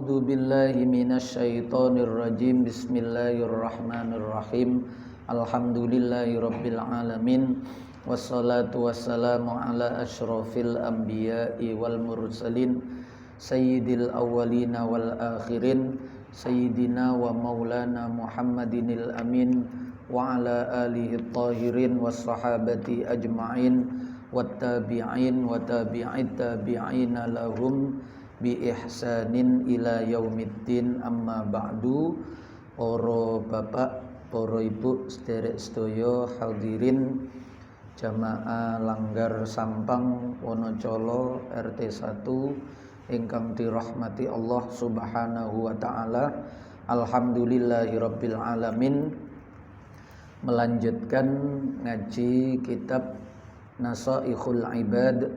A'udzu billahi minasyaitonir rajim. Bismillahirrahmanirrahim. Alhamdulillahirabbil alamin. Wassalatu wassalamu ala asyrafil anbiya'i wal mursalin sayyidil awwalina wal akhirin sayyidina wa maulana Muhammadinil amin wa ala alihi tahirin was sahabati ajma'in wat tabi'in wa tabi'it tabi'ina lahum bi ihsanin ila yaumiddin, amma ba'du. Para bapak, para ibu, sederek sedaya hadirin jamaah Langgar Sampang Wonocolo RT 1 ingkang dirahmati Allah Subhanahu wa taala. Alhamdulillahirabbil alamin. Melanjutkan ngaji kitab Nasaikhul Ibad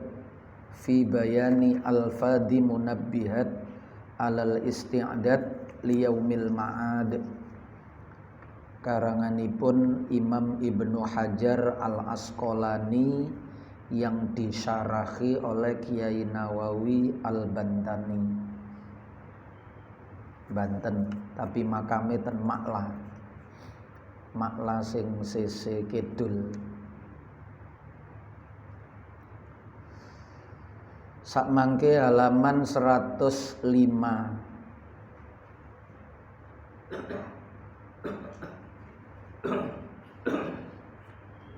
fi bayani al-fadhi munabbihat alal isti'dad liyaumil ma'ad, karanganipun Imam Ibnu Hajar Al-Asqalani yang disyarahi oleh Kiai Nawawi Al-Bantani, Banten, tapi makame ten Makla sing sese kidul. Sakmangke halaman 105.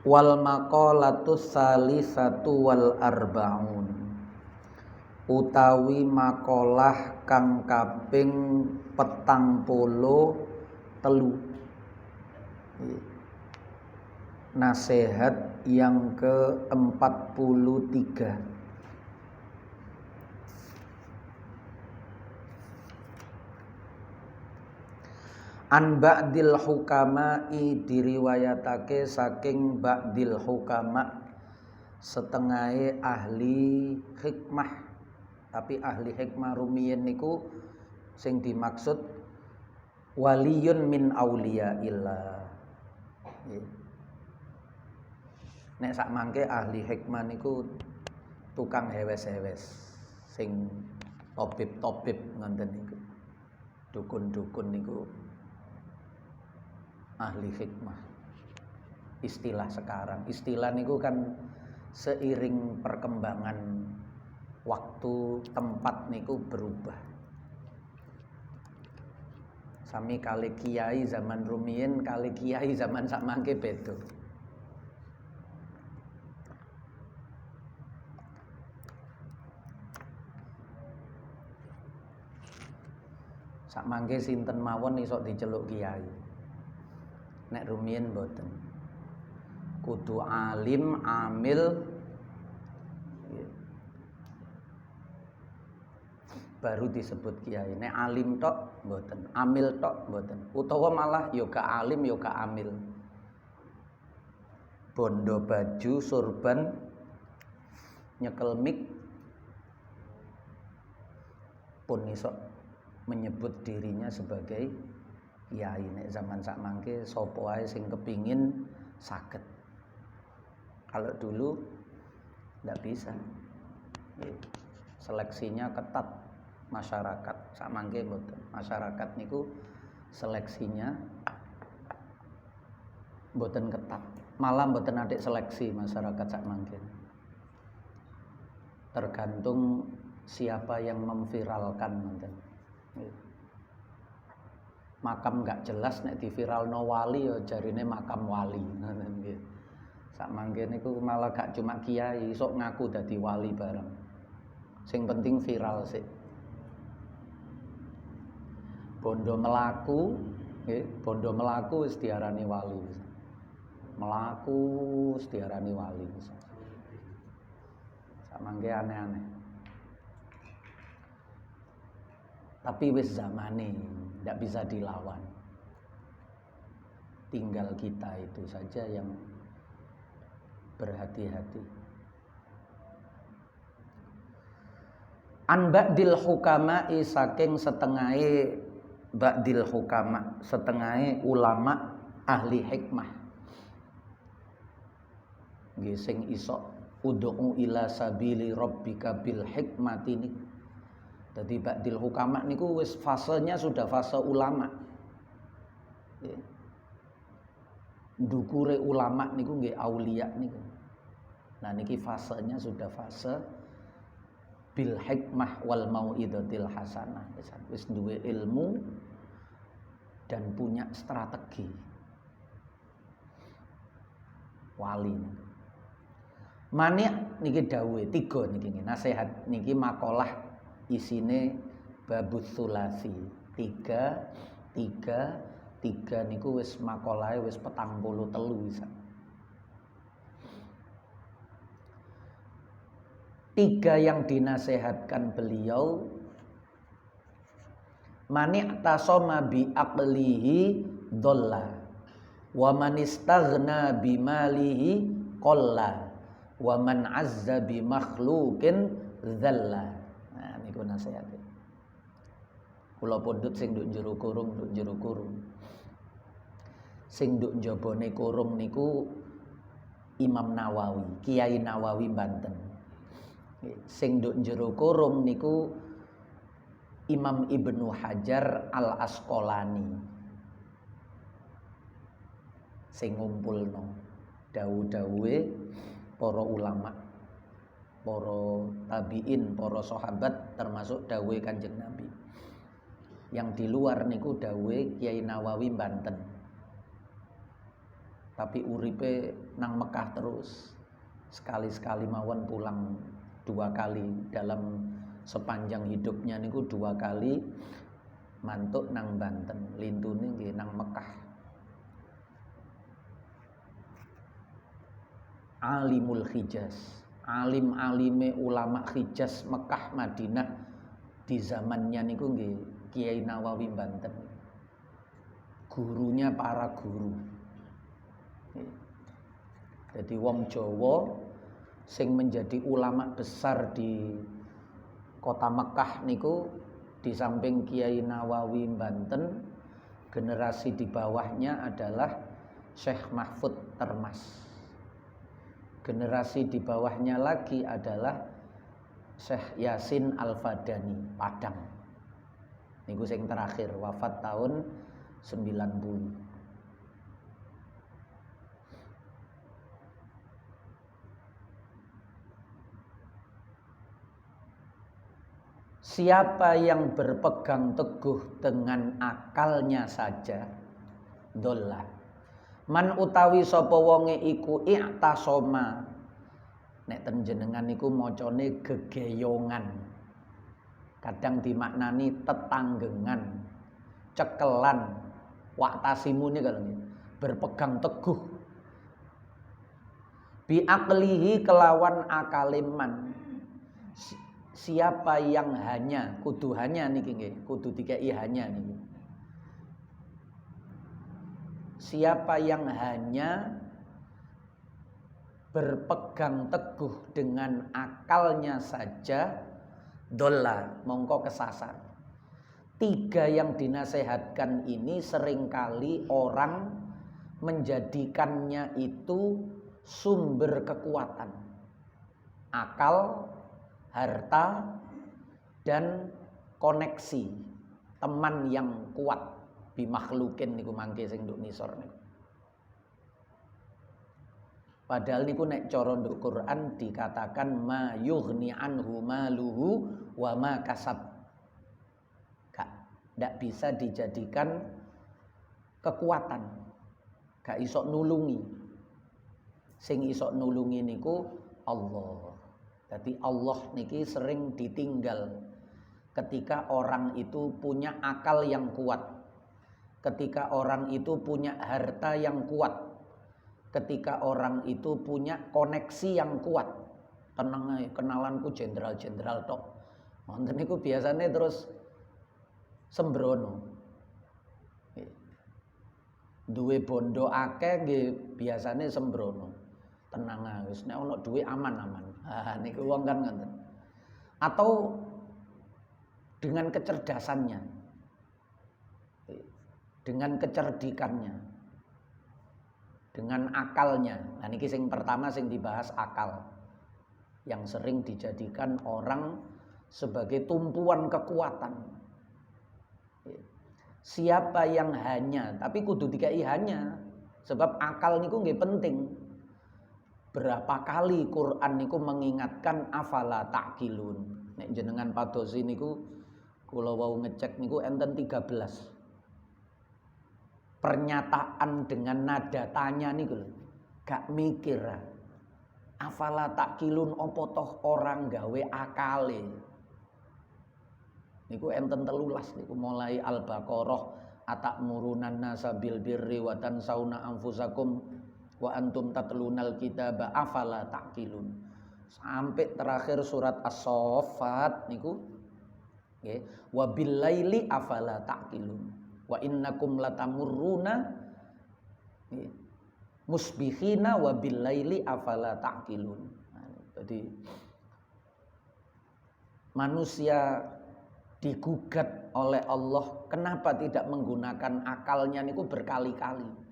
Wal maqalatus salisatu wal arbaun, utawi makalah kang kaping 43, nasihat yang ke-43. An ba'dil hukama'i, diriwayatake saking ba'dil hukama, setengahe ahli hikmah. Tapi ahli hikmah rumiyin niku sing dimaksud waliyun min auliyaillah. Nek sak mangke ahli hikmah niku tukang hewes-hewes, sing topib-topib ngoten niku. Dukun-dukun niku ahli hikmah. Istilah sekarang, istilah niku kan seiring perkembangan waktu tempat niku berubah. Sami kali kiai zaman rumiyin kali kiai zaman sakmangke beda. Sakmangke sinten mawon iso diceluk kiai. Nek rumiyin mboten. Kudu alim, amil, baru disebut kiai. Nek alim tok mboten, amil tok mboten. Utawa malah yo ka alim yo ka amil. Bondo baju, surban, nyekel mik pun iso menyebut dirinya sebagai kiai. Nek zaman sakmangke sapa wae sing kepingin saged. Kalau dulu ndak bisa. Seleksinya ketat masyarakat. Sakmangke mboten. Masyarakat niku seleksinya mboten ketat. Malah mboten atik seleksi masyarakat sakmangke. Tergantung siapa yang memviralkan ngoten. Makam gak jelas nek diviralno wali ya jarine makam wali ngoten nggih. Sakmangke niku malah gak cuma kiai sok ngaku dadi wali bareng. Sing penting viral sik. Bondo melaku nggih, bondo melaku wis diarani wali. Melaku wis diarani wali. Sakmangke aneh-aneh. Tapi wis zamane, tidak bisa dilawan. Tinggal kita itu saja yang berhati-hati. An ba'dil hukama'i, saking setengahe ba'dil hukama, setengahe ulama ahli hikmah. Nggih sing iso ud'u ila sabili rabbika bil hikmati. Jadi ba'dil hukama niku wis fasenya sudah fase ulama. Ndukure ulama niku nggih aulia niku. Nah niki fasenya sudah fase bil hikmah wal mau'izatil hasanah. Wis duwe ilmu dan punya strategi. Wali. Mani niki dawuhe 3 niki nasihat niki makalah isine babus sulasi. 3 niku wis makalahe wis 43 wis. 3 yang dinasehatkan beliau, mani tasoma bi aqlihi dhalla wa man istaghna bi malihi qalla wa man azza bi makhluqin dzalla. Nah niku nasihate. Kula pundhut sing nduk jero kurung, sing nduk njabane kurung niku Imam Nawawi, Kiai Nawawi Banten. Sing nduk jero kurung niku Imam Ibnu Hajar Al Asqalani. Sing ngumpulno dawuh-dawuhe para ulama, para tabiin, para sahabat, termasuk dawuhe Kanjeng Nabi. Yang di luar niku dawuhe Kiai Nawawi Banten. Tapi uripe nang Mekah terus. Sekali-sekali mawon pulang 2 kali dalam sepanjang hidupnya niku 2 kali mantuk nang Banten, lintune nggih nang Mekah. Alimul Hijaz, alim-alime ulama Hijaz, Mekah, Madinah di zamannya niku nggih Kiai Nawawi Banten. Gurunya para guru. Jadi wong Jawa sing menjadi ulama besar di kota Mekah niku di samping Kiai Nawawi Banten, generasi di bawahnya adalah Syekh Mahfud Termas. Generasi di bawahnya lagi adalah Syekh Yasin Al-Fadani Padang. Niku sing terakhir wafat tahun 90. Siapa yang berpegang teguh dengan akalnya saja dolah. Man utawi sapa wonge iku i'tasoma. Nek ten jenengan niku macane gegeyongan. Kadang dimaknani tetanggengan, cekelan, waktasimu ini kalau ini berpegang teguh. Bi aqlihi kelawan akaliman. Siapa yang hanya, kudu hanya niki nggih, kudu dikei hanya niki. Siapa yang hanya berpegang teguh dengan akalnya saja, dolla, mongko kesasar. 3 yang dinasehatkan ini seringkali orang menjadikannya itu sumber kekuatan. Akal, harta, dan koneksi, teman yang kuat. Bimakhlukin niku mangke sing nduk nisor niku. Padahal niku nek cara nduk Quran dikatakan ma yughni anhu maluhu wa ma kasab. Ndak bisa dijadikan kekuatan. Gak iso nulungi. Sing iso nulungi niku Allah. Jadi Allah niki sering ditinggal ketika orang itu punya akal yang kuat. Ketika orang itu punya harta yang kuat, ketika orang itu punya koneksi yang kuat. Tenang ae, kenalanku jenderal-jenderal tok. Wonten niku biasane terus sembrono. Duwe bondo akeh nggih biasane sembrono. Tenang ae wis nek ana duwe aman-aman. Niku wong kan ngoten. Atau dengan kecerdasannya, dengan kecerdikannya, dengan akalnya. Nah niki sing pertama sing dibahas akal, yang sering dijadikan orang sebagai tumpuan kekuatan. Siapa yang hanya, tapi kudu dikai hanya, sebab akal niku nggih penting. Berapa kali Quran niku mengingatkan afala ta'qilun. Nek jenengan padosi niku kula wau ngecek niku enten 13 pernyataan dengan nada tanya niku lho. Gak mikir. Afala ta'qilun opo toh orang gawe akale. Niku enten 13 niku mulai Al-Baqarah atakmurunan nasa bil birri wa tansawna anfusakum wa antum tatlunal kitaba afala ta'qilun. Sampai terakhir surat As-Saffat niku nggih, wa bil laili afala ta'qilun wa innakum latamurruna musbihina wa bil laili afala ta'qilun. Jadi manusia digugat oleh Allah kenapa tidak menggunakan akalnya niku berkali-kali.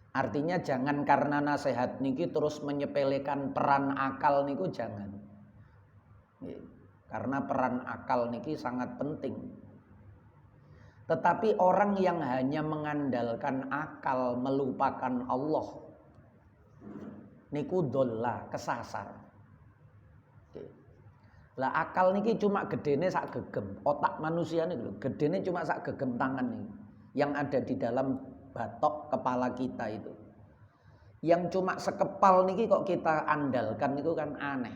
Artinya jangan karena nasihat niki terus menyepelekan peran akal niku, jangan. Karena peran akal niki sangat penting. Tetapi orang yang hanya mengandalkan akal melupakan Allah niku dolla, kesasar. Lah akal niki cuma gedene sak gegem, otak manusia nih lho, gedene cuma sak gegem tangan nih, yang ada di dalam batok kepala kita itu. Yang cuma sekepal niki kok kita andalkan niku kan aneh.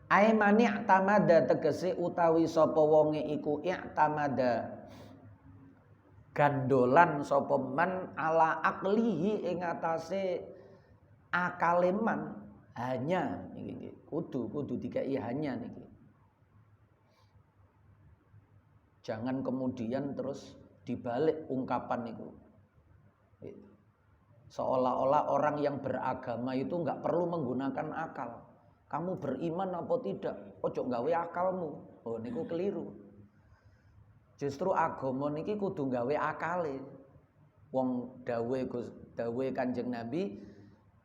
Aimani i'tamada tegese utawi sapa wonge iku i'tamada gandolan sapa man ala aklihi ing atase akaleman hanya niki kudu dikai hanya niki. Jangan kemudian terus dibalik ungkapan niku. Seolah-olah orang yang beragama itu enggak perlu menggunakan akal. Kamu beriman apa tidak? Ojo gawe akalmu. Oh niku keliru. Justru agama niki kudu gawe akale. Wong dawuhe Kanjeng Nabi,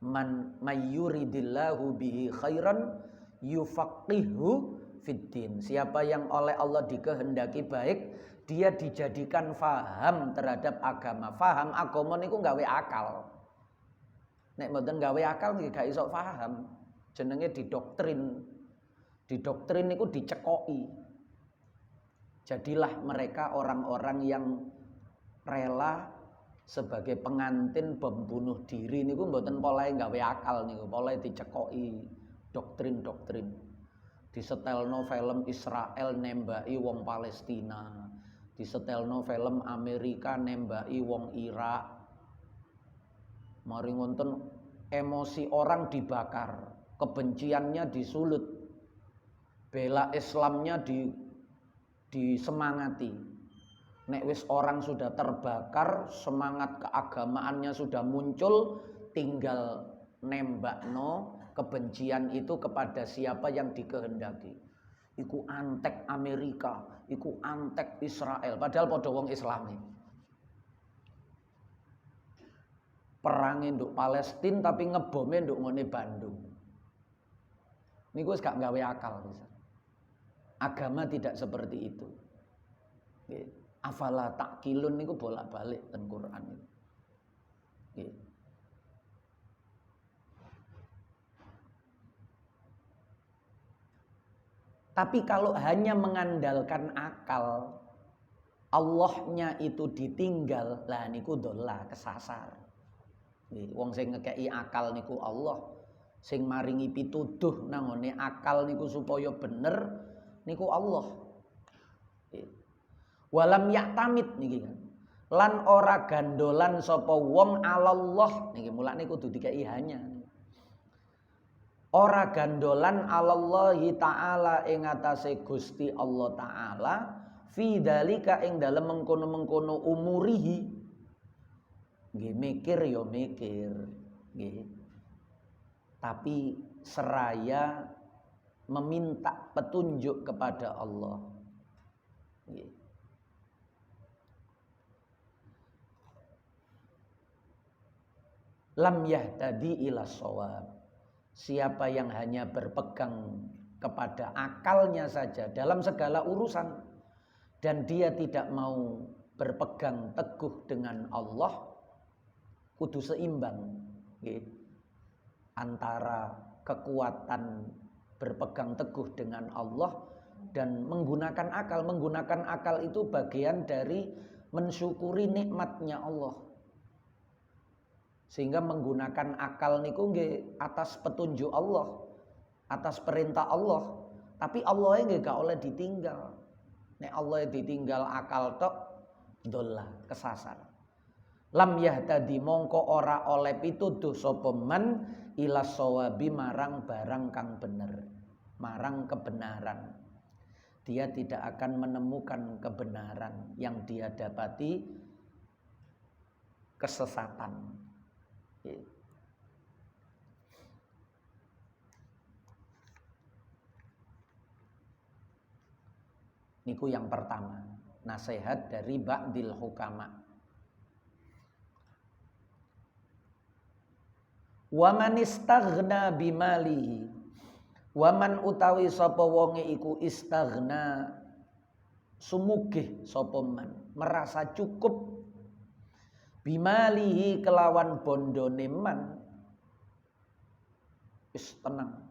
man mayyuridillahu bihi khairan yufaqihu fiddin. Siapa yang oleh Allah dikehendaki baik, dia dijadikan faham terhadap agama. Faham agama niku gawe akal. Nek mboten gawe akal nggih gak iso paham. Jenenge didoktrin. Didoktrin niku dicekoki. Jadilah mereka orang-orang yang rela sebagai pengantin pembunuh diri niku mboten polahe gawe akal niku, polahe dicekoki doktrin-doktrin. Disetelno film Israel nembaki wong Palestina, disetelno film Amerika nembaki wong Irak. Mari ngonten emosi orang dibakar, kebenciannya disulut, bela Islamnya disemangati. Nek wis orang sudah terbakar, semangat keagamaannya sudah muncul, tinggal nembakno kebencian itu kepada siapa yang dikehendaki. Iku antek Amerika, iku antek Israel, padahal padha wong Islami. Perang nduk Palestina tapi ngebome nduk ngene Bandung. Niku wis gak gawe akal bisa. Agama tidak seperti itu. Afala ta'qilun niku bolak-balik ten Quran itu. Tapi kalau hanya mengandalkan akal, Allahnya itu ditinggal, lah niku dolla, kesasar. Wong sing ngekeki akal niku Allah, sing maringi pituduh nangone akal niku supaya bener niku Allah. Walam yaktamid niki kan. Lan ora gandolan sapa wong alallah niki mulane kudu dikai hanya. Ora gandolan alallahi taala ing atase Gusti Allah taala fi dzalika ing dalem mengkono-mengkono umurihi. Nggih mikir ya mikir, nggih. Tapi seraya meminta petunjuk kepada Allah. Nggih. lam yahtadi ila shawab. Siapa yang hanya berpegang kepada akalnya saja dalam segala urusan dan dia tidak mau berpegang teguh dengan Allah, kudu seimbang antara kekuatan berpegang teguh dengan Allah dan menggunakan akal. Menggunakan akal itu bagian dari mensyukuri nikmatnya Allah. Sehingga menggunakan akal niku nggih atas petunjuk Allah, atas perintah Allah. Tapi Allah nggih gak oleh ditinggal. Nek Allah ditinggal akal tok dolah kesasar. Lam yahtadi mongko ora oleh pituduh sapa man ila shawabi marang barang kang bener, marang kebenaran. Dia tidak akan menemukan kebenaran, yang dia dapati kesesatan. Niku yang pertama, nasihat dari ba'dil hukama. Waman istaghna bimalihi, waman utawi sapa wonge iku istaghna sumugih sapa man, merasa cukup bimalihi kelawan bondone man, wis tenang,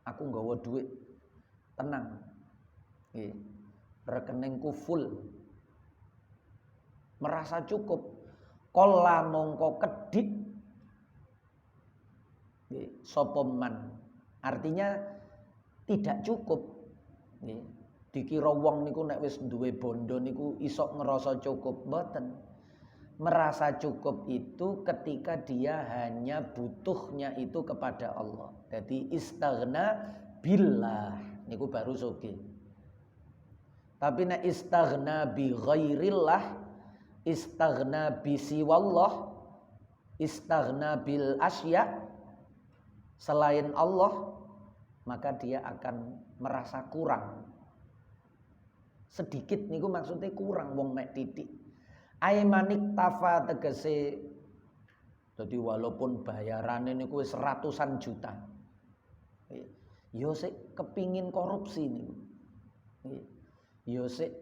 aku nggawa duit, tenang, rekeningku full, merasa cukup, kola mongko kedik sapa man, artinya tidak cukup. Dikira wong niku nek wis duwe bondo niku iso ngerasa cukup, mboten. Merasa cukup itu ketika dia hanya butuhnya itu kepada Allah. Jadi istaghna billah niku baru sugih. Tapi nek istaghna bi ghairillah, istaghna bi siwallah, istaghna bil asya, selain Allah, maka dia akan merasa kurang. Sedikit niku maksudnya kurang, wong nek titik. Aimanik tafa tegese, jadi walaupun bayarannya niku wis ratusan juta, yo sik kepingin korupsi niku, yo sik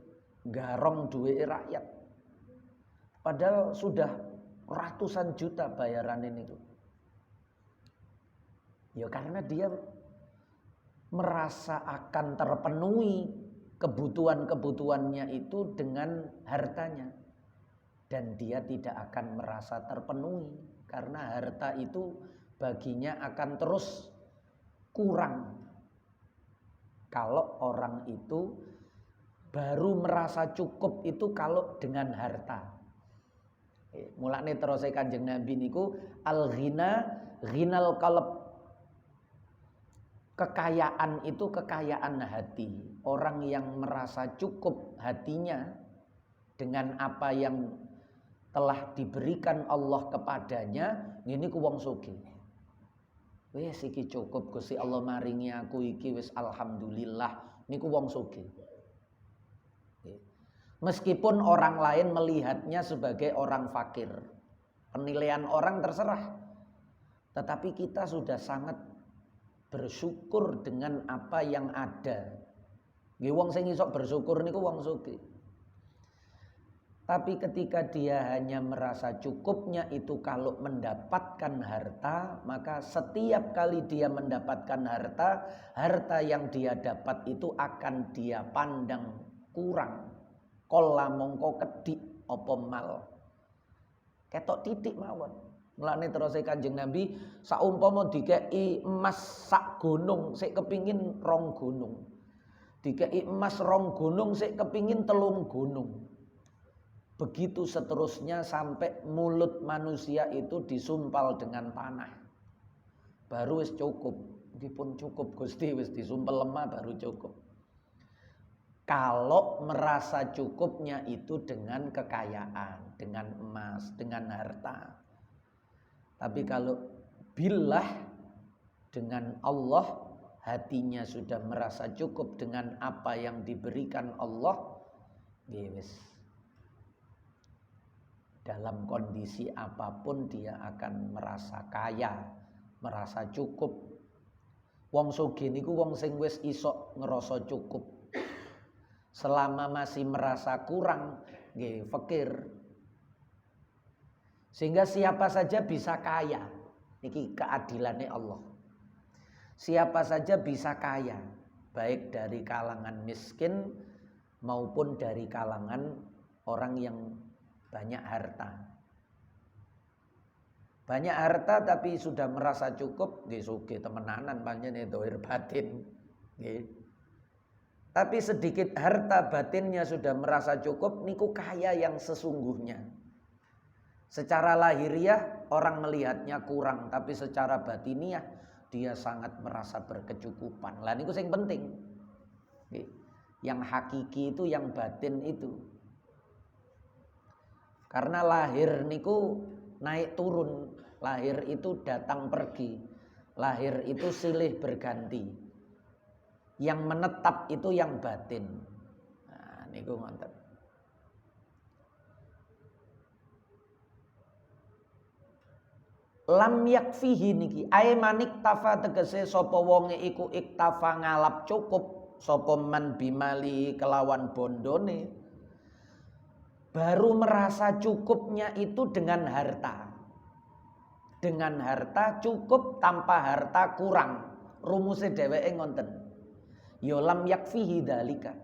garong duwe rakyat, padahal sudah ratusan juta bayarannya niku. Ya karena dia merasa akan terpenuhi kebutuhan-kebutuhannya itu dengan hartanya. Dan dia tidak akan merasa terpenuhi karena harta itu baginya akan terus kurang. Kalau orang itu baru merasa cukup itu kalau dengan harta. Mulane terus Kanjeng Nabi niku al-ghina ghinal qalb. Kekayaan itu kekayaan hati. Orang yang merasa cukup hatinya dengan apa yang telah diberikan Allah kepadanya, ini ku wong sugih. Wis iki cukup Gusti Allah maringi aku iki wis alhamdulillah, niku wong sugih. Meskipun orang lain melihatnya sebagai orang fakir. Penilaian orang terserah. Tetapi kita sudah sangat bersyukur dengan apa yang ada. Nggih wong sing iso bersyukur niku wong sugih. Tapi ketika dia hanya merasa cukupnya itu kalau mendapatkan harta, maka setiap kali dia mendapatkan harta, harta yang dia dapat itu akan dia pandang kurang. Kola mongko kedik apa mal. Ketok titik mawon. Mulane terus Kanjeng Nabi saumpama dikeki emas sak gunung, sik kepingin 2 gunung. Dikeki emas 2 gunung, sik kepingin 3 gunung. Begitu seterusnya sampai mulut manusia itu disumpal dengan tanah. Baru wis cukup. Dipun cukup Gusti wis disumpal lemah baru cukup. Kalau merasa cukupnya itu dengan kekayaan, dengan emas, dengan harta. Tapi kalau billah dengan Allah, hatinya sudah merasa cukup dengan apa yang diberikan Allah, wis. dalam kondisi apapun dia akan merasa kaya, merasa cukup. Wong sugih niku wong sing wis iso ngerasa cukup. Selama masih merasa kurang, nggih fakir. Sehingga siapa saja bisa kaya. Niki keadilannya Allah. Siapa saja bisa kaya, baik dari kalangan miskin maupun dari kalangan orang yang banyak harta. Banyak harta tapi sudah merasa cukup, nggih sugih temenanan pancen dohir batin. Nggih. Tapi sedikit harta batinnya sudah merasa cukup, niku kaya yang sesungguhnya. Secara lahiriah orang melihatnya kurang, tapi secara batiniah dia sangat merasa berkecukupan. Lah niku sing penting. Nggih. Yang hakiki itu yang batin itu. Karena lahir niku naik turun, lahir itu datang pergi, lahir itu silih berganti. Yang menetap itu yang batin. Nah, niku ngoten. Lam yakfihi niki ae manik tafa tegese sapa wonge iku iktafa ngalap cukup sapa man bimali kelawan bondone. Baru merasa cukupnya itu dengan harta. Dengan harta cukup, tanpa harta kurang. Rumusnya dheweke ngoten. Ya lam yakfihi dalika.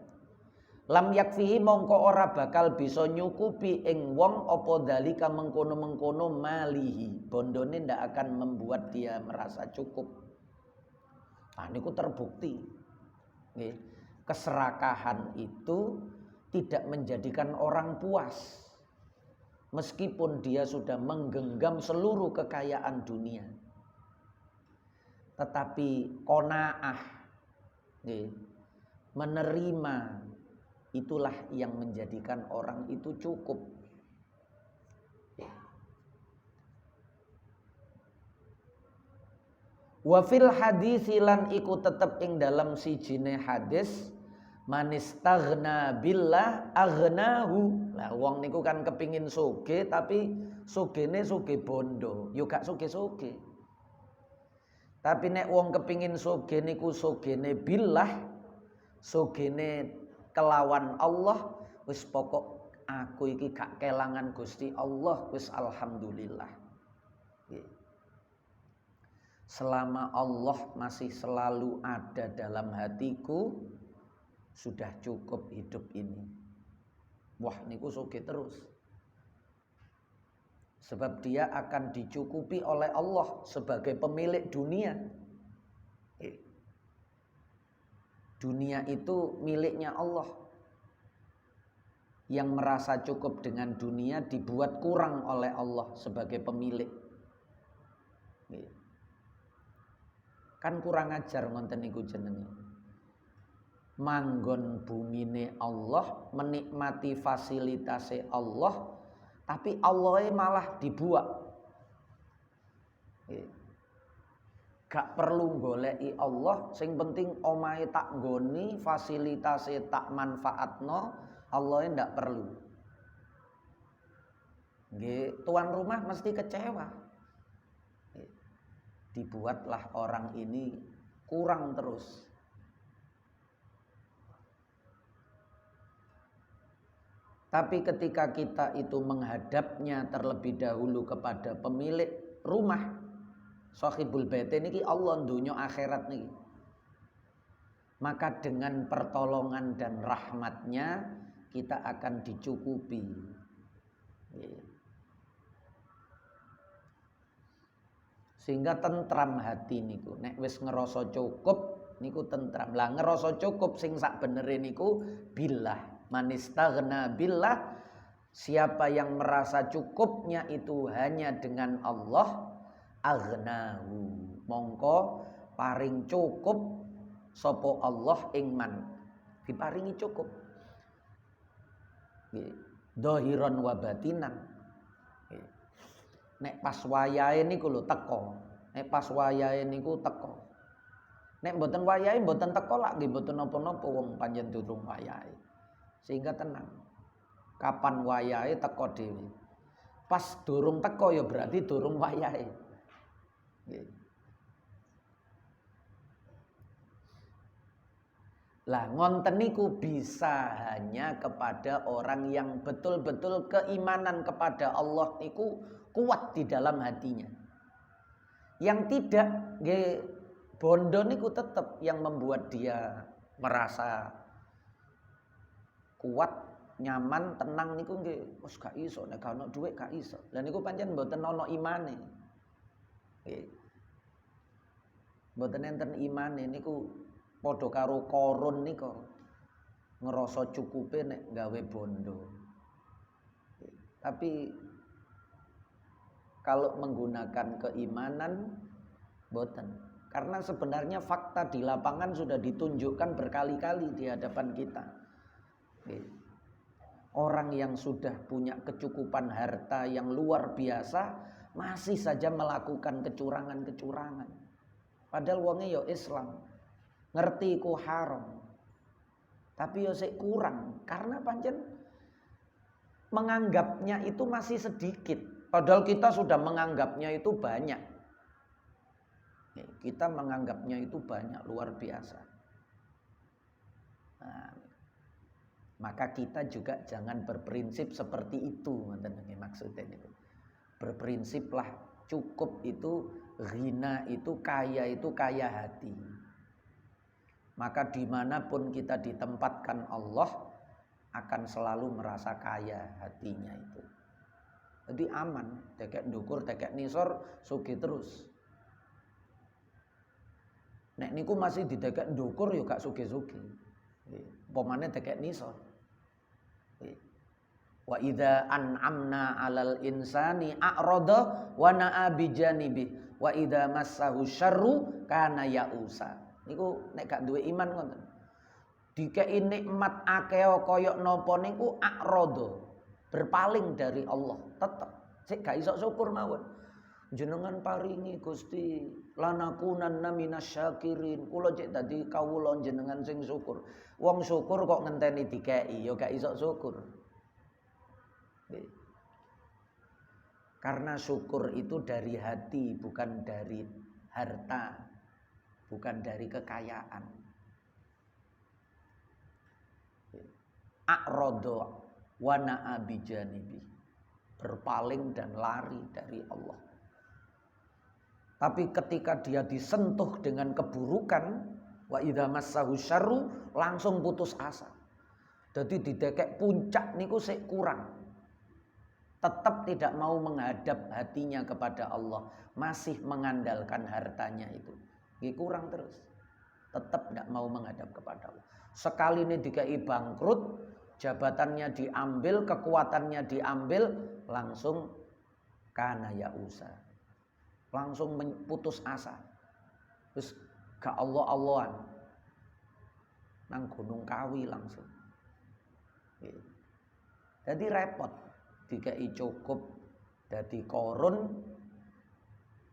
Lam yakfihi mongko ora bakal bisa nyukupi ing wong apa dalika mengkono-mengkono malihi. Bondone ndak akan membuat dia merasa cukup. Nah niku terbukti. Nggih. Keserakahan itu tidak menjadikan orang puas. Meskipun dia sudah menggenggam seluruh kekayaan dunia. Tetapi qanaah, menerima, itulah yang menjadikan orang itu cukup. Wa fil hadisi lan iku tetep ing dalam sijine hadis manistaghna billah aghnahu. Lah wong niku kan kepingin sugih tapi sugene sugih bondo, yo gak sugih-sugih. Tapi nek wong kepingin sugih niku sugene billah, sugene kelawan Allah, wis pokok aku iki gak kelangan Gusti Allah, wis alhamdulillah. Selama Allah masih selalu ada dalam hatiku, sudah cukup hidup ini. Wah niku sugih terus. Sebab dia akan dicukupi oleh Allah sebagai pemilik dunia. Dunia itu miliknya Allah. Yang merasa cukup dengan dunia dibuat kurang oleh Allah sebagai pemilik. Kan kurang ajar ngoten niku jenenge. Manggon bumine Allah, menikmati fasilitase Allah, tapi Allahnya malah dibuat. Gak perlu goleki Allah, sing penting omahe tak nggoni, fasilitase tak manfaatno, Allahnya ndak perlu. Nggih, tuan rumah mesti kecewa. Dibuatlah orang ini kurang terus. Tapi ketika kita itu menghadapnya terlebih dahulu kepada pemilik rumah, sahibul bait niki Allah dunya akhirat niki. Maka dengan pertolongan dan rahmatnya kita akan dicukupi. Sehingga tentram hati niku. Nek wis ngerasa cukup niku tentram. Lah ngerasa cukup sing sak benere niku billah. Manistaghna billah, siapa yang merasa cukupnya itu hanya dengan Allah, aghnahu, mongko paring cukup sapa Allah ing man, diparingi cukup. Dhahiran wa batinan. Nek pas wayahe niku lho teko. Nek pas wayahe niku teko. Nek mboten wayahe mboten teko lak nggih mboten napa-napa wong panjen durung wayahe. Sehingga tenang. Kapan wayahe teko dhewe. Pas durung teko ya berarti durung wayahe. Nggih. Lah ngonten niku bisa hanya kepada orang yang betul-betul keimanan kepada Allah niku kuat di dalam hatinya. Yang tidak nggih bondo niku tetap yang membuat dia merasa kuat, nyaman, tenang niku nggih wis gak iso nek gak ono dhuwit gak iso. Lah niku pancen mboten ana imane. Nggih. Mboten enten imane niku padha karo Korun nika ngerasa cukupe nek gawe bondo. Tapi kalau menggunakan keimanan boten. Karena sebenarnya fakta di lapangan sudah ditunjukkan berkali-kali di hadapan kita. Orang yang sudah punya kecukupan harta yang luar biasa masih saja melakukan kecurangan-kecurangan. Padahal wonge ya Islam. Ngerti ku haram. Tapi ya sik kurang karena pancen menganggapnya itu masih sedikit. Padahal kita sudah menganggapnya itu banyak. Kita menganggapnya itu banyak, luar biasa. Nah, maka kita juga jangan berprinsip seperti itu, maksudnya itu. Berprinsiplah cukup itu, ghina itu kaya hati. Maka dimanapun kita ditempatkan Allah akan selalu merasa kaya hatinya itu. Jadi aman, tekek ndukur, tekek nisor, sugih terus. Nek niku masih didekek ndukur ya gak sugih-sugih. Pomane tekek nisor. Wa idza an'amna 'alal insani a'rada wa na'a bijanibi wa idza massahu syarru kana ya'usa. Niku nek gak duwe iman ngoten. Dikei nikmat akeh kaya napa niku a'rada, berpaling dari Allah, tetep sik gak iso syukur mawon. Jenengan paringi Gusti lanakunanna minasyakirin. Kula cek dadi kawula jenengan sing syukur. Wong syukur kok ngenteni dikei ya gak iso syukur. Karena syukur itu dari hati, bukan dari harta, bukan dari kekayaan. A'rada wa na'a bijanibi, berpaling dan lari dari Allah. Tapi ketika dia disentuh dengan keburukan, wa idza massahu syarru, langsung putus asa. Jadi didekek puncak niku sik kurang. Tetap tidak mau menghadap hatinya kepada Allah, masih mengandalkan hartanya itu. Nggih kurang terus. Tetap tidak mau menghadap kepada Allah. Sekali ini dikei bangkrut, jabatannya diambil, kekuatannya diambil, langsung kana ya'usa. Langsung putus asa. Terus gak Allah-Allahan. Nang Gunung Kawi langsung. Jadi repot. Dikei cukup dadi Korun,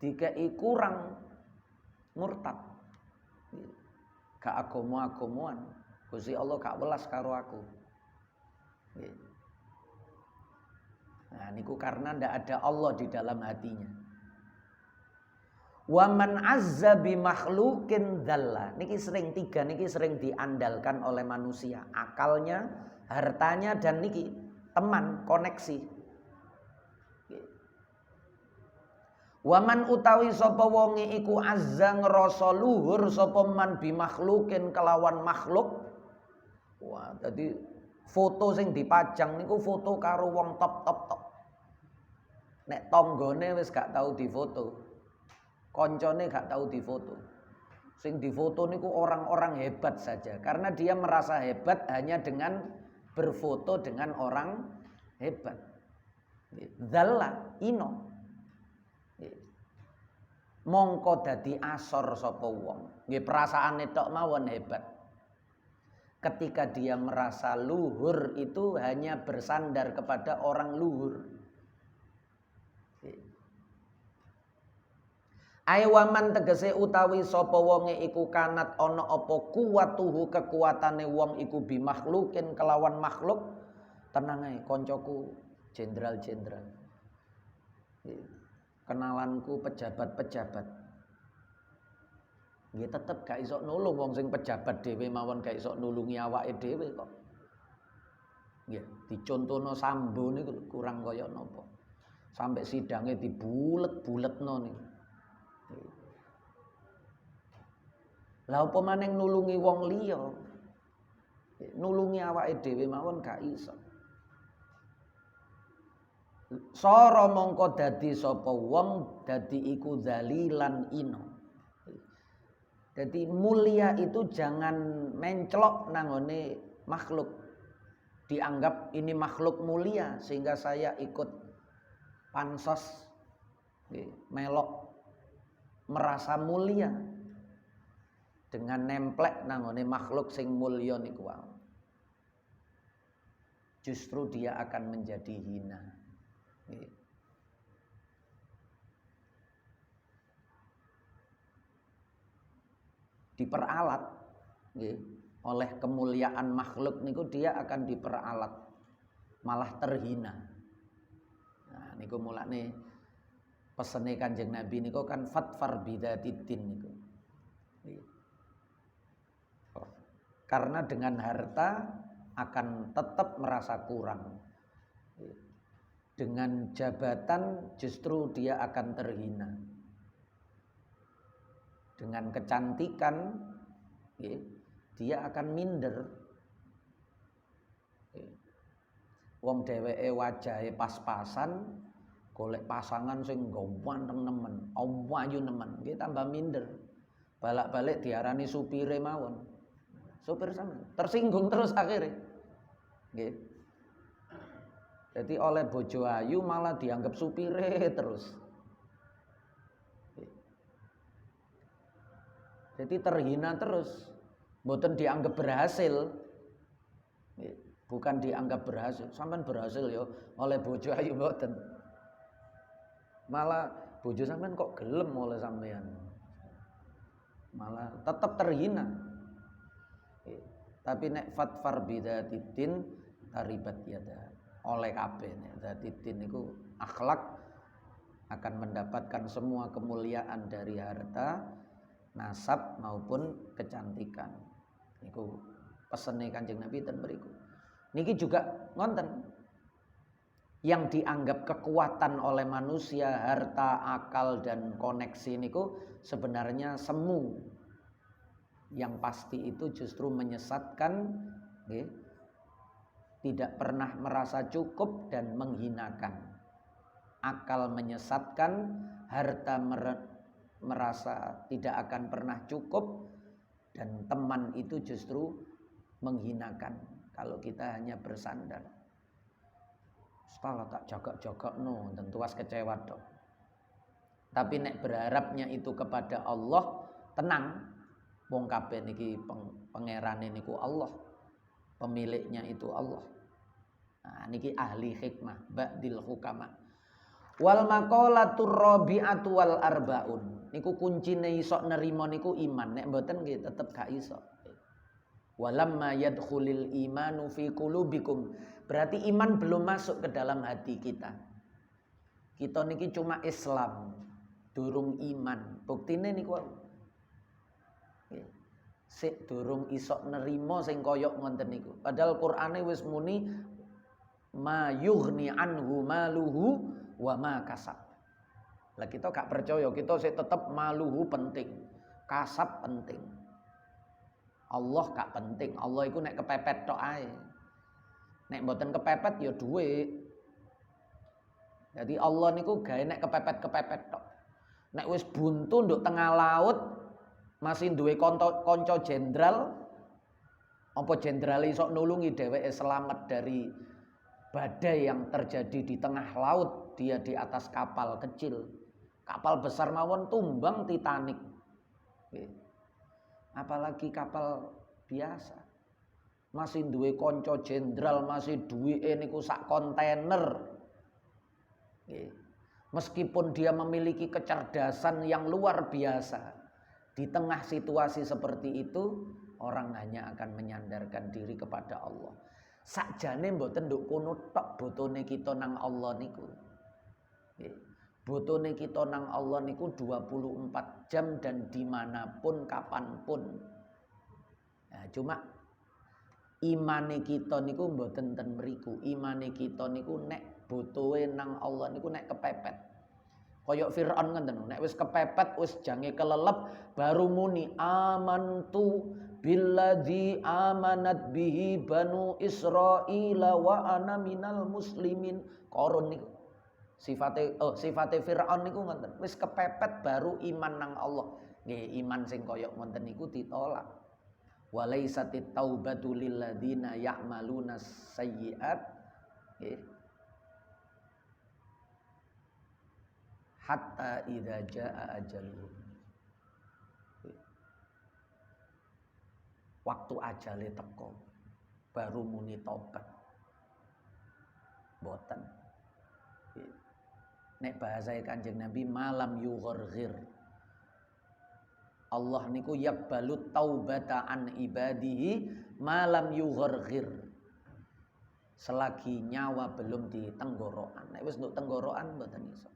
dikei kurang murtad. Gak agama-agamaan. Gusti Allah gak welas karo aku. Nah niku karena ndak ada Allah di dalam hatinya. Wa man azza bi makhluqin dzalla. Niki sering tiga niki sering diandalkan oleh manusia. Akalnya, hartanya dan niki teman, koneksi. Wa man utawi sapa wonge iku azza ngrasa luhur sapa man bi makhluqin kelawan makhluk. Wah, dadi foto sing dipajang niku foto karo wong top. Nek tanggane wis gak tau difoto. Koncone gak tahu difoto. Sing difoto niku orang-orang hebat saja. Karena dia merasa hebat hanya dengan berfoto dengan orang hebat. Dzalla ino. Mongko dadi asor sapa wong. Nggih perasaane tok mawon hebat. Ketika dia merasa luhur itu hanya bersandar kepada orang luhur. Aiwaman tegese utawi sapa wonge iku kanat ana apa kuwatuhu kekuatane wong iku bi makhlukin kelawan makhluk. Tenang ae koncoku jenderal-jenderal. Kenalanku pejabat-pejabat. Nggih tetep gak iso nulung wong sing pejabat dhewe mawon gak iso nulungi awake dhewe kok. Nggih, dicontohno Sambo niku kurang kaya napa. Sampai sidange dibulet-buletno niku. Lah apa maning nulungi wong liya? Nulungi awake dhewe mawon gak iso. Sora mongko dadi sapa wong dadi iku zalilan ino. Jadi mulia itu jangan menclok nangone makhluk. Dianggap ini makhluk mulia sehingga saya ikut pansos melok merasa mulia dengan nemplek nangone makhluk sing mulya niku wae. Justru dia akan menjadi hina. Diperalat oleh kemuliaan makhluk niku dia akan diperalat malah terhina. Nah niku mulane pesene Kanjeng Nabi niku kan fatfar bidzatiddin niku. Karena dengan harta akan tetap merasa kurang. Dengan jabatan justru dia akan terhina. Dengan kecantikan dia akan minder. Wong dheweke wajahe pas-pasan, golek pasangan sing ganteng nemen, ayu nemen, nggih tambah minder. Balak-balik diarani supire mawon. Supir sampean tersinggung terus akhirnya. Nggih. Jadi oleh bojo ayu malah dianggap supire terus. Jadi terhina terus, mboten dianggap berhasil. Bukan dianggap berhasil, sampean berhasil ya oleh bojo ayu mboten. Malah bojo sampean kok gelem oleh sampean. Malah tetap terhina. Tapi nek fatfar bidzatiddin taribat yada. Oleh kabeh nek dzatiddin niku akhlak akan mendapatkan semua kemuliaan dari harta, nasab maupun kecantikan. Niku pesene Kanjeng Nabi ten mriku. Niki juga ngonten. Yang dianggap kekuatan oleh manusia, harta, akal dan koneksi niku sebenarnya semu. Yang pasti itu justru menyesatkan, tidak pernah merasa cukup dan menghinakan. Akal menyesatkan, harta merasa tidak akan pernah cukup, dan teman itu justru menghinakan kalau kita hanya bersandar. Setelah tak jaga-jaga no, tentu was kecewa dong. Tapi nek berharapnya itu kepada Allah, tenang. Wong kabeh niki pangerane niku Allah. Pemiliknya itu Allah. Nah, niki ahli hikmah, ba'dil hukama. Wal maqalatur rabi'atu wal arbaun. Niku kuncine iso nerima niku iman. Nek mboten nggih tetep gak iso. Walamma yadkhulil imanu fi qulubikum. Berarti iman belum masuk ke dalam hati kita. Kita niki cuma Islam, durung iman. Buktine niku sik durung iso nerima sing kaya ngoten niku. Padahal Qur'ane wis muni ma yughni anhu maluhu wa ma kasab. Lah kita gak percaya, kita sik tetep maluhu penting, kasab penting. Allah gak penting. Allah iku nek kepepet tok ae. Nek mboten kepepet ya duwe. Jadi Allah niku gawe nek kepepet-kepepet tok. Nek wis buntu nduk tengah laut masih duwe kanca jenderal, apa jenderal iso nulungi dheweke selamat dari badai yang terjadi di tengah laut, dia di atas kapal kecil. Kapal besar mawon tumbang Titanic. Apalagi kapal biasa. Masih duwe kanca jenderal, masih duweke niku sak kontainer. Meskipun dia memiliki kecerdasan yang luar biasa, di tengah situasi seperti itu, orang hanya akan menyandarkan diri kepada Allah. Sakjane mboten nduk kono tok botone kita nang Allah niku. Botone kita nang Allah niku 24 jam dan dimanapun kapanpun. Nah, cuma imane kita niku mboten ten mriku. Imane kita niku nek botoe nang Allah niku nek kepepet. Koyok Fir'aun ngoten, nek wis kepepet wis jange kelelep baru muni amantu billadzi amanat bihi banu Israila wa ana minal muslimin. Korun niku. Sifate Fir'aun niku ngoten. Wis kepepet baru iman nang Allah. Nggih, iman sing koyok ngoten niku ditolak. Walaisatit taubatu lil ladzina ya'maluna sayyi'at. Nggih. Hatta idza jaa ajaluhum. Waktu ajale teko baru muni tobat. Boten. Nek bahasa Kanjeng Nabi malam yugharghir. Allah niku yaqbalu taubata an ibadihi malam yugharghir. Selagi nyawa belum di tenggorokan. Nek wis nduk tenggorokan mboten iso.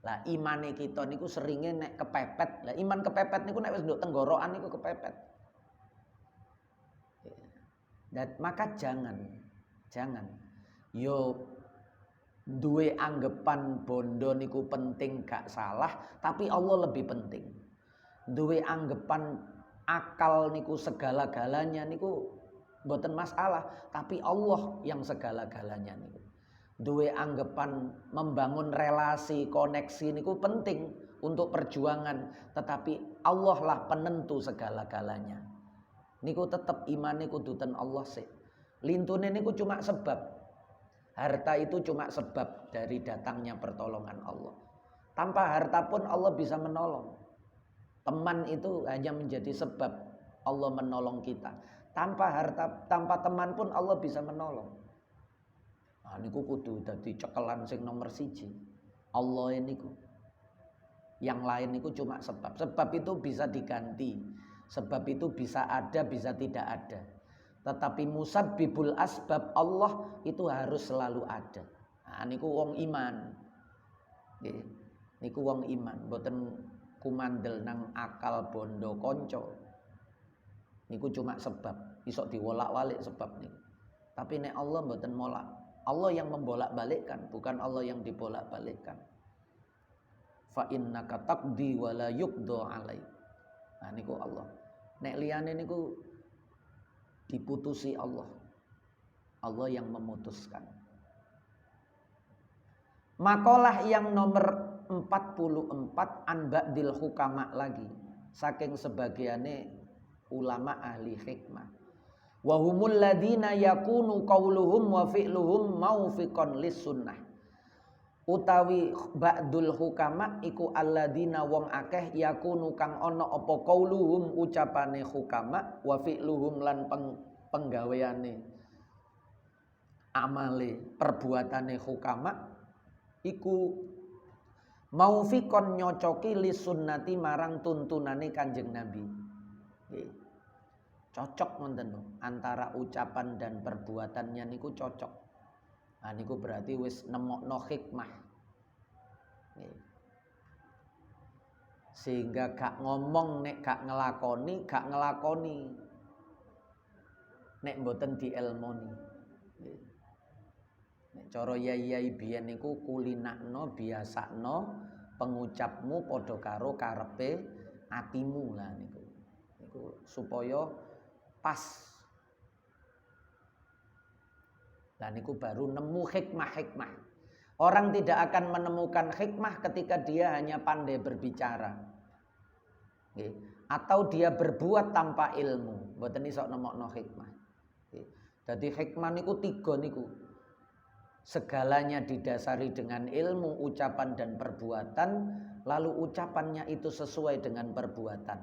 Lah imane kita niku seringe nek kepepet. Lah iman kepepet niku nek wis nduk tenggorokan niku kepepet. Dan maka jangan yo duwe anggapan bondo niku penting gak salah, tapi Allah lebih penting. Duwe anggapan akal niku segala-galanya niku mboten masalah, tapi Allah yang segala-galanya niku. Duwe anggapan membangun relasi, koneksi niku penting untuk perjuangan, tetapi Allah lah penentu segala-galanya. Niku tetep iman niku duten Allah sih. Lintune niku cuma sebab. Harta itu cuma sebab dari datangnya pertolongan Allah. Tanpa harta pun Allah bisa menolong. Teman itu hanya menjadi sebab Allah menolong kita. Tanpa harta, tanpa teman pun Allah bisa menolong. Nah, niku kudu dadi cekelan sing nomor 1. Allah niku. Yang lain niku cuma sebab. Sebab itu bisa diganti. Sebab itu bisa ada, bisa tidak ada. Tetapi musabbibul asbab Allah itu harus selalu ada. Nah, niku wong iman. Nggih. Niku wong iman, mboten kumandel nang akal bondo konco. Niku cuma sebab, iso diwolak-walik sebab niku. Tapi nek Allah mboten molak. Allah yang membolak-balikkan, bukan Allah yang dibolak-balikkan. Fa innaka taqdi wa la yuqda alaik. Nah niku Allah. Nek liyane niku diputusi Allah. Allah yang memutuskan. Makalah yang nomor 44 an ba'dil hukama lagi. Saking sebagiane ulama ahli hikmah. Wa humul ladina yakunu qauluhum wa fi'luhum maufiqan lis sunnah. Utawi ba'dul hukama iku alladina wong akeh yakunu kang ana apa qauluhum ucapane hukama wa fi'luhum lan penggaweane amale perbuatane hukama iku maufiqan nyocoki lis sunnati marang tuntunane Kanjeng Nabi. Nggih. Cocok ngoten lho, antara ucapan dan perbuatannya niku cocok. Nah niku berarti wis nemokno hikmah. Nih. Sehingga gak ngomong nek gak ngelakoni. Nek mboten dielmoni. Nek cara yai biyen niku kulinakno biasakno pengucapmu padha karo karepe atimu lah niku. Niku supaya pas. Dan niku baru nemu hikmah-hikmah. Orang tidak akan menemukan hikmah ketika dia hanya pandai berbicara. Okay. Atau dia berbuat tanpa ilmu. Mboten iso nemokno hikmah. Okay. Jadi hikmah niku 3 niku. Segalanya didasari dengan ilmu, ucapan dan perbuatan, lalu ucapannya itu sesuai dengan perbuatan.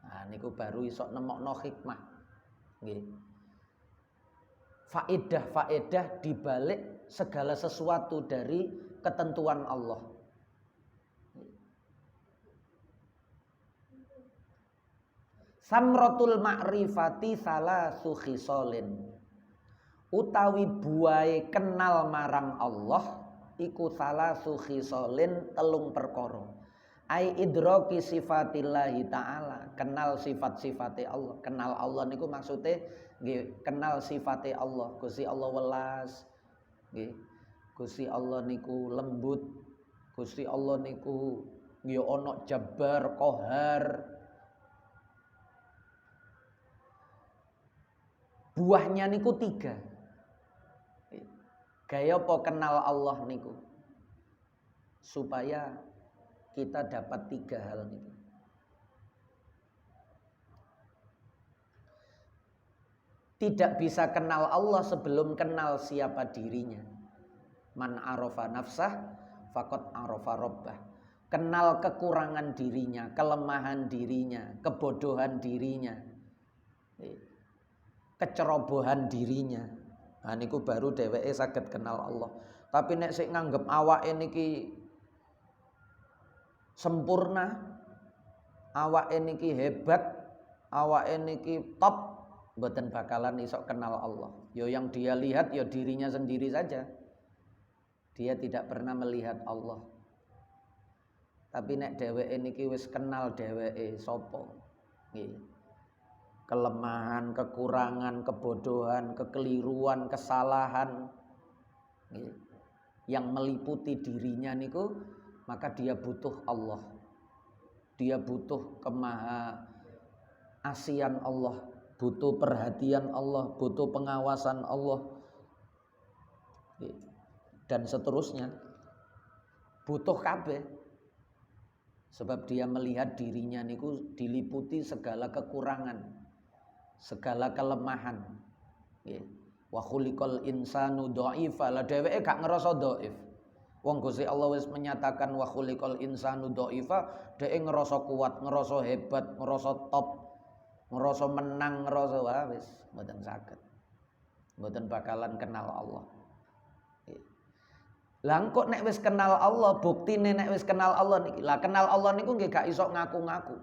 Nah niku baru iso nemokno hikmah. Nggih. Faedah dibalik segala sesuatu dari ketentuan Allah. Samratul ma'rifati salasu khisalin. Utawi buahe kenal marang Allah iku salasu khisalin telung perkara. Ai idraki sifatillahi ta'ala, kenal sifat-sifate Allah. Kenal Allah niku maksude nggih kenal sifate Allah. Gusti Allah welas, nggih. Gusti Allah niku lembut. Gusti Allah niku ya ana Jabbar, Qahar. Buahnya niku 3. Gaya apa kenal Allah niku? Supaya kita dapat 3 hal niku. Tidak bisa kenal Allah sebelum kenal siapa dirinya. Man arafa nafsah faqad arafa rabbah. Kenal kekurangan dirinya, kelemahan dirinya, kebodohan dirinya, kecerobohan dirinya. Nah niku baru dheweke saged kenal Allah. Tapi nek sik nganggep awake niki sempurna, awake niki hebat, awake niki top, mboten bakalan iso kenal Allah. Yo yang dia lihat ya dirinya sendiri saja. Dia tidak pernah melihat Allah. Tapi nek dheweke niki wis kenal dheweke sapa. Nggih. Kelemahan, kekurangan, kebodohan, kekeliruan, kesalahan yang meliputi dirinya niku, maka dia butuh Allah. Dia butuh kemahaasian Allah, butuh perhatian Allah, butuh pengawasan Allah. Dan seterusnya. Butuh kabeh. Sebab dia melihat dirinya niku diliputi segala kekurangan, segala kelemahan. Wa khuliqal insanu dha'ifa. Lah dheweke gak ngerasa dhaif. Wong Gusti Allah wis menyatakan wa khuliqal insanu dha'ifa, dheweke ngerasa kuat, ngerasa hebat, ngerasa top, ngerasa menang, ngerasa wis mboten saged. Mboten bakalan kenal Allah. Lah engko nek wis kenal Allah, buktine nek wis kenal Allah niki. Lah kenal Allah niku nggih gak iso ngaku-ngaku.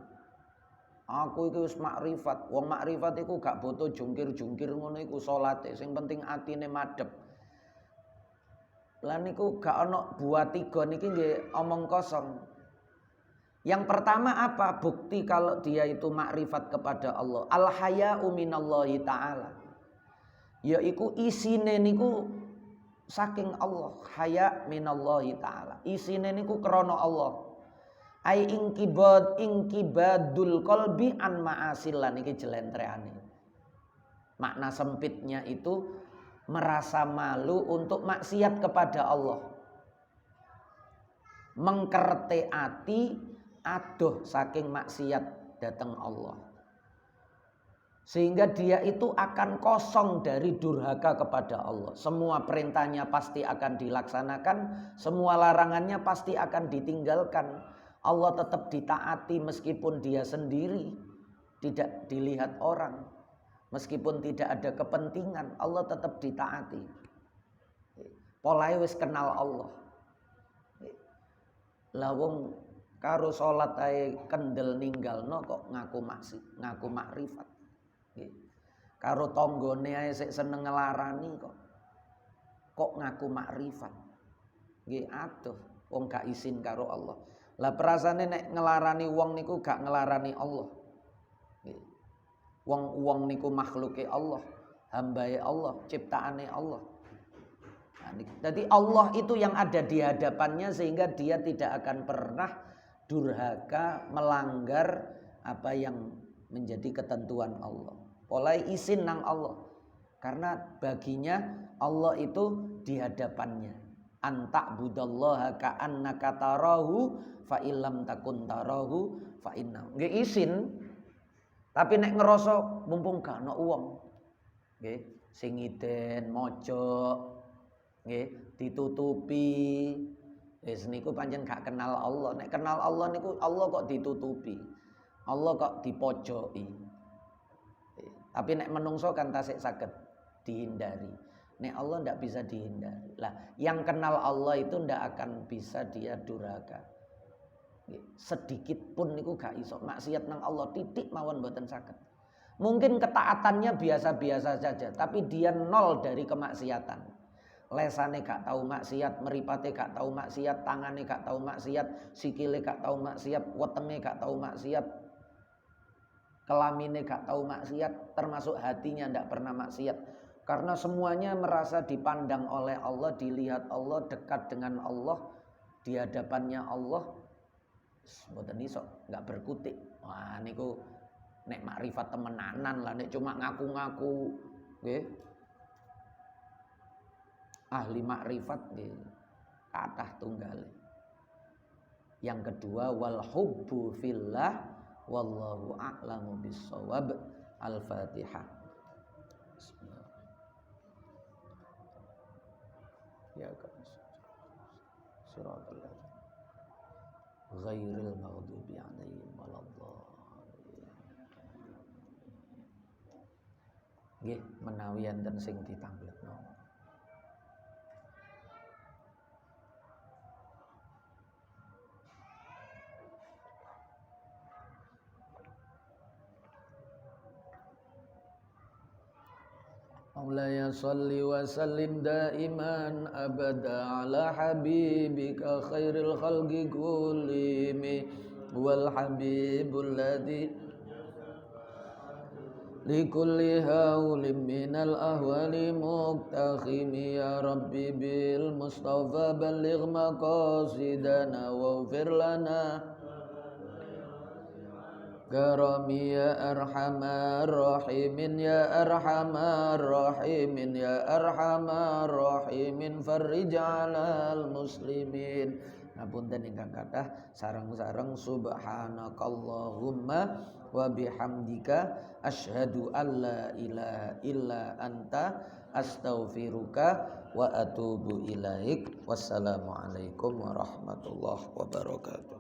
Aku iku wis makrifat. Wong makrifat iku gak butuh jungkir-jungkir ngono iku salate. Sing penting atine madhep. Lah niku gak ana buat 3 niki nggih omong kosong. Yang pertama apa? Bukti kalau dia itu makrifat kepada Allah. Al-haya'u minallahi ta'ala. Yaiku isine niku saking Allah. Haya minallahi ta'ala. Isine niku krana Allah. Ai ingkibadul qalbi an ma'asil niki jelentreane. Makna sempitnya itu merasa malu untuk maksiat kepada Allah. Mengkerte ati adoh saking maksiat datang Allah. Sehingga dia itu akan kosong dari durhaka kepada Allah. Semua perintahnya pasti akan dilaksanakan, semua larangannya pasti akan ditinggalkan. Allah tetap ditaati meskipun dia sendiri, tidak dilihat orang. Meskipun tidak ada kepentingan, Allah tetap ditaati. Polahe wis kenal Allah. Lah wong karo salat ae kendel ninggalno kok ngaku makrifat. Karo tanggane ae sik seneng ngelarani kok ngaku makrifat. Nggih adoh wong gak izin karo Allah. Lah perasane nek ngelarani wong niku gak ngelarani Allah. Wong niku makhluke Allah, hambae Allah, ciptaane Allah. Jadi Allah itu yang ada di hadapannya sehingga dia tidak akan pernah durhaka melanggar apa yang menjadi ketentuan Allah. Polai isin nang Allah. Karena baginya Allah itu di hadapannya. Antak budallaha ka'annaka tarahu fa illam takun tarahu fa inna. Nggih isin. Tapi nek ngerasa mumpung gak ana wong. Nggih, sing ngiden maca nggih ditutupi. Wis niku pancen gak kenal Allah. Nek kenal Allah niku Allah kok ditutupi. Allah kok dipojoki. Tapi nek menungso kan tasik saged dihindari. Nek Allah ndak bisa dihindari. Lah, yang kenal Allah itu ndak akan bisa dia durhaka. Sedikit pun niku gak iso maksiat nang Allah titik mawon mboten saged. Mungkin ketaatannya biasa-biasa saja, tapi dia nol dari kemaksiatan. lesane gak tahu maksiat, meripate gak tahu maksiat, tangane gak tahu maksiat, sikile gak tahu maksiat, wetenge gak tahu maksiat, kelamine gak tahu maksiat, termasuk hatinya ndak pernah maksiat. Karena semuanya merasa dipandang oleh Allah, dilihat Allah, dekat dengan Allah, di hadapannya Allah. Mboten iso, enggak berkutik. Wah niku nek makrifat temenanan lah, nek cuma ngaku-ngaku nggih. Ahli makrifat nggih kathah tunggal. Yang kedua wal hubbu fillah wallahu a'lamu bissawab. Al-Fatihah. Bismillah. Ya siratal ghairil maghdubi 'alaihim waladdallin. Nggih menawi enten sing ditangletno. Maulaya salli wa sallim daiman abada ala habibika khairil khalqi kullihim wal habibul ladzi likulli hawlim minal ahwali muqtakhim ya rabbi bil mustafa balligh maqasidana waghfir lana Karami ya arhamar rahimin ya arhamar rahimin ya arhamar rahimin farrij 'alal muslimin. Ngapunten ingkang kathah sareng-sareng subhanakallahumma wa bihamdika asyhadu an la ilaha illa anta astaghfiruka wa atubu ilaik. Wassalamualaikum warahmatullahi wabarakatuh.